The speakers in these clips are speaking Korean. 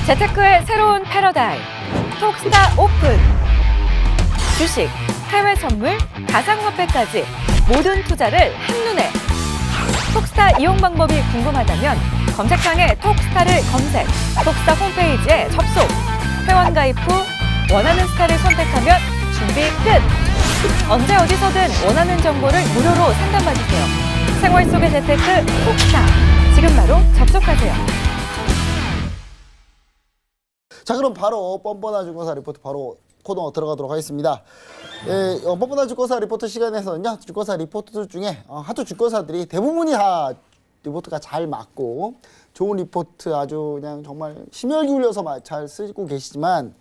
재테크의 새로운 패러다임, 톡스타 오픈. 주식, 해외 선물, 가상화폐까지 모든 투자를 한눈에. 톡스타 이용 방법이 궁금하다면 검색창에 톡스타를 검색, 톡스타 홈페이지에 접속. 회원 가입 후 원하는 스타를 선택하면 준비 끝! 언제 어디서든 원하는 정보를 무료로 상담받으세요. 생활 속의 재테크 톡스타. 지금 바로 접속하세요. 자, 그럼 바로 뻔뻔한 주거사 리포트 바로 코너 들어가도록 하겠습니다. 뻔뻔한 주거사 리포트 시간에서는요, 주거사 리포트들 중에 하도 주거사들이 대부분이 다 리포트가 잘 맞고 좋은 리포트 아주 그냥 정말 심혈 기울여서 잘 쓰고 계시지만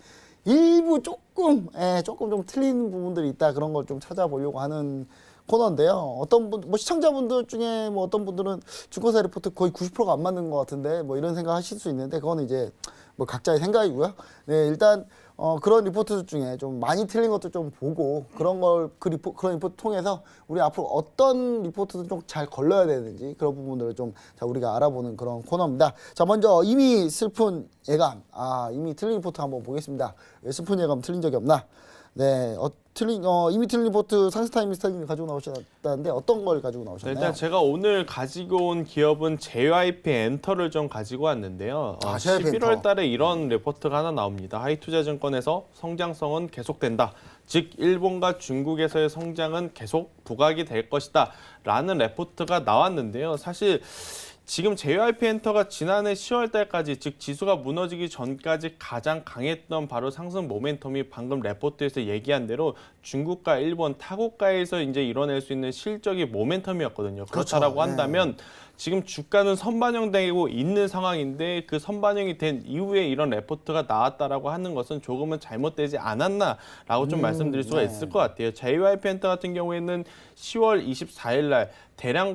일부 조금 좀 틀린 부분들이 있다, 그런 걸 좀 찾아보려고 하는 코너인데요. 어떤 분, 시청자분들 중에 어떤 분들은 주거사 리포트 거의 90%가 안 맞는 것 같은데 이런 생각 하실 수 있는데, 그거는 이제 각자의 생각이고요. 네, 일단 그런 리포트 중에 좀 많이 틀린 것도 좀 보고 그런 리포트 통해서 우리 앞으로 어떤 리포트도 좀 잘 걸러야 되는지 그런 부분들을 좀 우리가 알아보는 그런 코너입니다. 자, 먼저 이미 슬픈 예감, 이미 틀린 리포트 한번 보겠습니다. 왜 슬픈 예감 틀린 적이 없나? 네, 이미 틀린 리포트 상스타임 미스터님이 가지고 나오셨다는데 어떤 걸 가지고 나오셨나요? 일단 제가 오늘 가지고 온 기업은 JYP 엔터를 좀 가지고 왔는데요. JYP 11월 달에 이런 레포트가 하나 나옵니다. 하이투자증권에서 성장성은 계속된다. 즉 일본과 중국에서의 성장은 계속 부각이 될 것이다 라는 레포트가 나왔는데요. 사실 지금 JYP 엔터가 지난해 10월 달까지, 즉 지수가 무너지기 전까지 가장 강했던 바로 상승 모멘텀이 방금 레포트에서 얘기한 대로 중국과 일본 타고가에서 이제 이뤄낼 수 있는 실적이 모멘텀이었거든요. 그렇다라고 한다면 지금 주가는 선반영되고 있는 상황인데 그 선반영이 된 이후에 이런 레포트가 나왔다라고 하는 것은 조금은 잘못되지 않았나라고 좀 말씀드릴 수가 있을 것 같아요. JYP 엔터 같은 경우에는 10월 24일 날 대량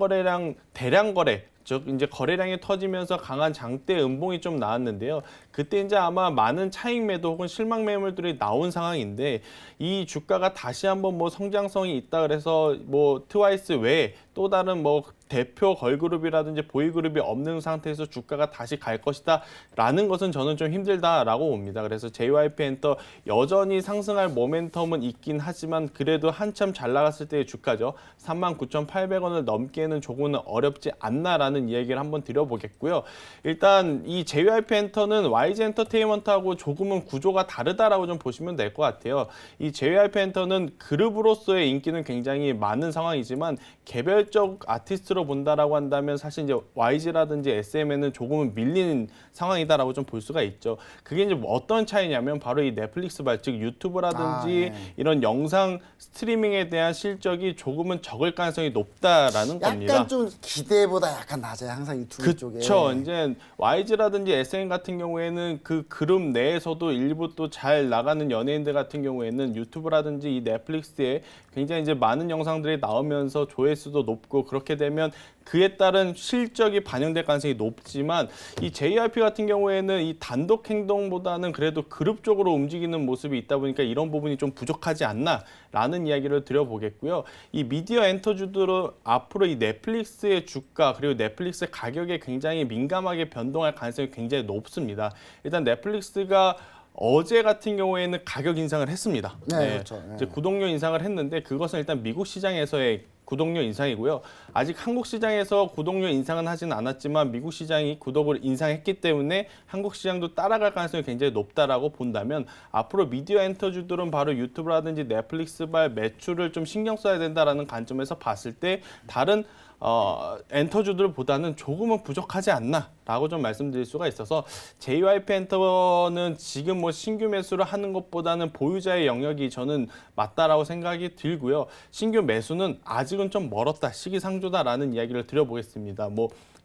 거래, 즉 이제 거래량이 터지면서 강한 장대 음봉이 좀 나왔는데요. 그때 이제 아마 많은 차익 매도 혹은 실망 매물들이 나온 상황인데 이 주가가 다시 한번 성장성이 있다 그래서 트와이스 외에 또 다른 대표 걸그룹이라든지 보이그룹이 없는 상태에서 주가가 다시 갈 것이다 라는 것은 저는 좀 힘들다라고 봅니다. 그래서 JYP 엔터 여전히 상승할 모멘텀은 있긴 하지만 그래도 한참 잘 나갔을 때의 주가죠. 39,800원을 넘기에는 조금은 어렵지 않나라는 이야기를 한번 드려보겠고요. 일단 이 JYP 엔터는 YG 엔터테인먼트하고 조금은 구조가 다르다라고 좀 보시면 될 것 같아요. 이 JYP 엔터는 그룹으로서의 인기는 굉장히 많은 상황이지만 개별적 아티스트로 본다라고 한다면 사실 이제 YG라든지 SM에는 조금은 밀리는 상황이다라고 좀 볼 수가 있죠. 그게 이제 어떤 차이냐면 바로 이 넷플릭스발, 즉 유튜브라든지 이런 영상 스트리밍에 대한 실적이 조금은 적을 가능성이 높다라는 겁니다. 약간 좀 기대보다 약간 낮아요, 항상 유튜브 쪽에. 그렇죠. 이제 YG라든지 SM 같은 경우에는 그 그룹 내에서도 일부 또 잘 나가는 연예인들 같은 경우에는 유튜브라든지 이 넷플릭스에 굉장히 이제 많은 영상들이 나오면서 조회수도 높고 그렇게 되면 그에 따른 실적이 반영될 가능성이 높지만 이 JYP 같은 경우에는 이 단독 행동보다는 그래도 그룹 쪽으로 움직이는 모습이 있다 보니까 이런 부분이 좀 부족하지 않나라는 이야기를 드려보겠고요. 이 미디어 엔터주들은 앞으로 이 넷플릭스의 주가 그리고 넷플릭스의 가격에 굉장히 민감하게 변동할 가능성이 굉장히 높습니다. 일단 넷플릭스가 어제 같은 경우에는 가격 인상을 했습니다. 그렇죠. 이제 구독료 인상을 했는데 그것은 일단 미국 시장에서의 구독료 인상이고요. 아직 한국 시장에서 구독료 인상은 하진 않았지만 미국 시장이 구독을 인상했기 때문에 한국 시장도 따라갈 가능성이 굉장히 높다라고 본다면 앞으로 미디어 엔터주들은 바로 유튜브라든지 넷플릭스발 매출을 좀 신경 써야 된다라는 관점에서 봤을 때 다른 엔터주들보다는 조금은 부족하지 않나라고 좀 말씀드릴 수가 있어서 JYP 엔터는 지금 신규 매수를 하는 것보다는 보유자의 영역이 저는 맞다라고 생각이 들고요. 신규 매수는 아직은 좀 멀었다, 시기상조다라는 이야기를 드려보겠습니다.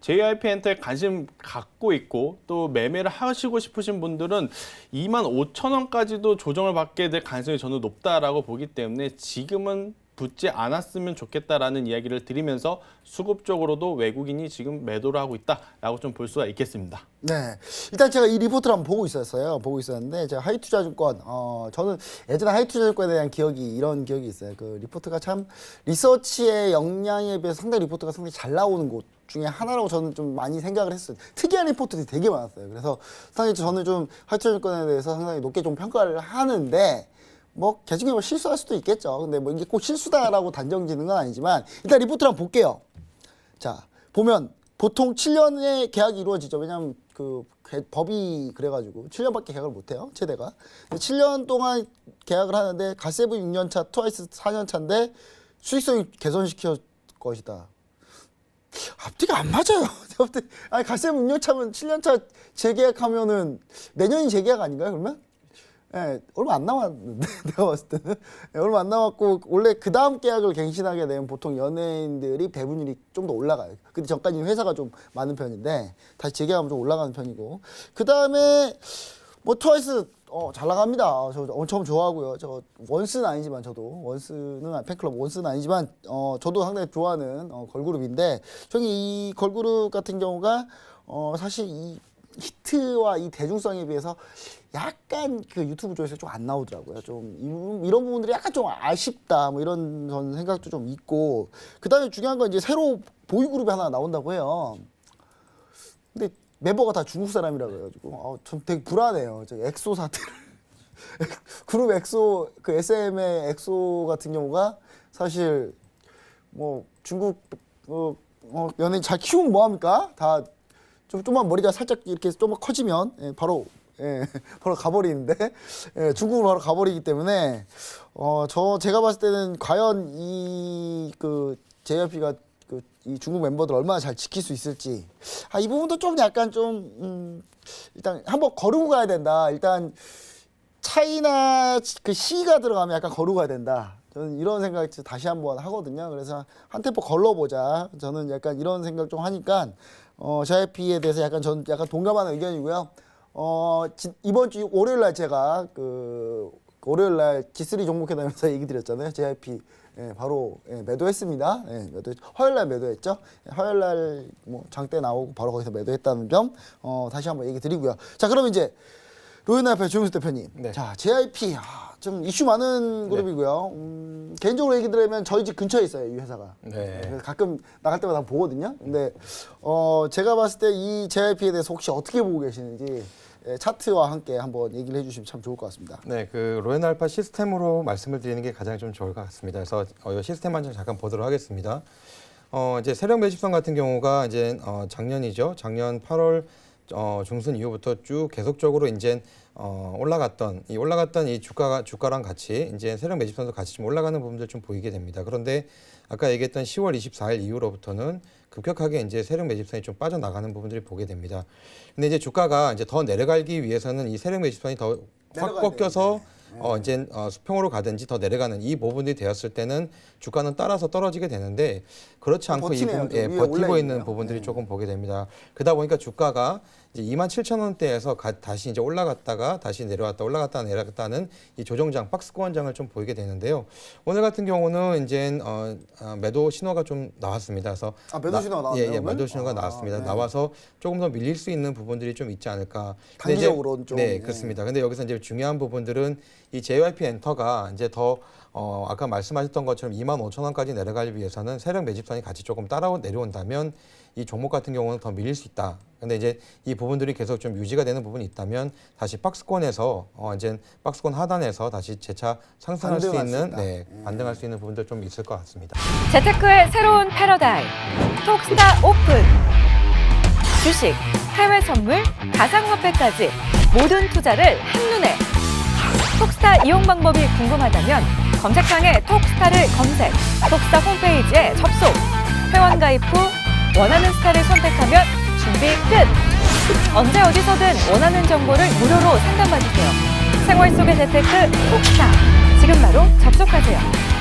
JYP 엔터에 관심 갖고 있고 또 매매를 하시고 싶으신 분들은 25,000원까지도 조정을 받게 될 가능성이 저는 높다라고 보기 때문에 지금은 붙지 않았으면 좋겠다라는 이야기를 드리면서 수급적으로도 외국인이 지금 매도를 하고 있다라고 좀 볼 수가 있겠습니다. 네, 일단 제가 이 리포트를 한번 보고 있었는데 제가 하이투자증권, 저는 예전에 하이투자증권에 대한 이런 기억이 있어요. 그 리포트가 참 리서치의 역량에 비해서 상당히 리포트가 상당히 잘 나오는 곳 중에 하나라고 저는 좀 많이 생각을 했어요. 특이한 리포트들이 되게 많았어요. 그래서 상당히 저는 좀 하이투자증권에 대해서 상당히 높게 좀 평가를 하는데 뭐 개중에 뭐 실수할 수도 있겠죠. 근데 뭐 이게 꼭 실수다라고 단정지는 건 아니지만 일단 리포트를 한번 볼게요. 자, 보면 보통 7년의 계약이 이루어지죠. 왜냐하면 그 법이 그래가지고 7년밖에 계약을 못해요. 최대가. 7년 동안 계약을 하는데 가세브 6년차, 트와이스 4년차인데 수익성이 개선시킬 것이다. 앞뒤가 안 맞아요. 아니 가세브 6년차면 7년차 재계약하면은 내년이 재계약 아닌가요? 그러면? 예, 얼마 안 남았는데 내가 봤을 때는 얼마 안 남았고 원래 그 다음 계약을 갱신하게 되면 보통 연예인들이 배분율이 좀 더 올라가요. 근데 전까지는 회사가 좀 많은 편인데 다시 재계약하면 좀 올라가는 편이고 그 다음에 뭐 트와이스 잘 나갑니다. 저 엄청 좋아하고요. 저 원스는 아니지만 저도 원스는 팬클럽 원스는 아니지만 저도 상당히 좋아하는 걸그룹인데 저기 이 걸그룹 같은 경우가 사실 이 히트와 이 대중성에 비해서 약간 그 유튜브 조회수가 좀 안 나오더라고요. 좀 이런 부분들이 약간 좀 아쉽다. 뭐 이런 전 생각도 좀 있고 그다음에 중요한 건 이제 새로 보이그룹이 하나 나온다고 해요. 근데 멤버가 다 중국 사람이라고 해가지고 좀 되게 불안해요. 저 엑소 사태를 그룹 엑소 그 SM의 엑소 같은 경우가 사실 뭐 중국 연예인 잘 키우면 뭐 합니까? 다 좀만 머리가 살짝 이렇게 좀만 커지면 바로 가버리는데 중국으로 바로 가버리기 때문에 제가 봤을 때는 과연 이 그 JYP가 이 중국 멤버들 얼마나 잘 지킬 수 있을지 이 부분도 좀 약간 좀 일단 한번 거르고 가야 된다. 일단 차이나 그 C가 들어가면 약간 거르고 가야 된다. 저는 이런 생각 다시 한번 하거든요. 그래서 한 템포 걸러보자. 저는 약간 이런 생각 좀 하니까 JYP에 대해서 저는 약간 동감하는 의견이고요. 이번 주 월요일 날 제가 월요일 날 G3 종목회담에서 얘기 드렸잖아요. JYP 바로 매도했습니다. 화요일 날 매도했죠. 화요일 날 뭐 장대 나오고 바로 거기서 매도했다는 점 다시 한번 얘기 드리고요. 자, 그럼 이제 로이나이프의 조용수 대표님. 네. 자, JYP 좀 이슈 많은 그룹이고요. 개인적으로 얘기 드리면 저희 집 근처에 있어요, 이 회사가. 네. 그래서 가끔 나갈 때마다 보거든요. 근데 제가 봤을 때 이 JYP에 대해서 혹시 어떻게 보고 계시는지 차트와 함께 한번 얘기를 해주시면 참 좋을 것 같습니다. 네, 그 로엔알파 시스템으로 말씀을 드리는 게 가장 좀 좋을 것 같습니다. 그래서 이 시스템만 좀 잠깐 보도록 하겠습니다. 이제 세력 매집성 같은 경우가 이제 작년이죠. 작년 8월 중순 이후부터 쭉 계속적으로 이제 올라갔던 이 주가랑 같이 이제 세력 매집선도 같이 좀 올라가는 부분들 좀 보이게 됩니다. 그런데 아까 얘기했던 10월 24일 이후로부터는 급격하게 이제 세력 매집선이 좀 빠져나가는 부분들이 보게 됩니다. 근데 이제 주가가 이제 더 내려가기 위해서는 이 세력 매집선이 더 확 꺾여서 이제 수평으로 가든지 더 내려가는 이 부분이 되었을 때는 주가는 따라서 떨어지게 되는데 그렇지 않고 버티네요. 이 부분, 버티고 있는 부분들이 조금 보게 됩니다. 그러다 보니까 주가가 이제 27,000원대에서 다시 이제 올라갔다가 다시 내려왔다 올라갔다 내려갔다는 이 조정장 박스권장을 좀 보이게 되는데요. 오늘 같은 경우는 이제 매도 신호가 좀 나왔습니다. 그래서 매도 신호가 나왔나요? 예, 매도 신호가 나왔습니다. 네. 나와서 조금 더 밀릴 수 있는 부분들이 좀 있지 않을까. 단기적으로는 좀. 네, 그렇습니다. 근데 여기서 이제 중요한 부분들은 이 JYP 엔터가 이제 더 아까 말씀하셨던 것처럼 25,000원까지 내려가기 위해서는 세력 매집선이 같이 조금 내려온다면 이 종목 같은 경우는 더 밀릴 수 있다. 근데 이제 이 부분들이 계속 좀 유지가 되는 부분이 있다면 다시 박스권에서 이제 박스권 하단에서 다시 재차 상승할 수 있는 반등할 수 있는 부분들 좀 있을 것 같습니다. 재테크의 새로운 패러다임 톡스타 오픈 주식, 해외 선물, 가상화폐까지 모든 투자를 한눈에 톡스타 이용 방법이 궁금하다면 검색창에 톡스타를 검색, 톡스타 홈페이지에 접속, 회원 가입 후 원하는 스타를 선택하면 준비 끝! 언제 어디서든 원하는 정보를 무료로 상담받으세요. 생활 속의 재테크 톡스타, 지금 바로 접속하세요.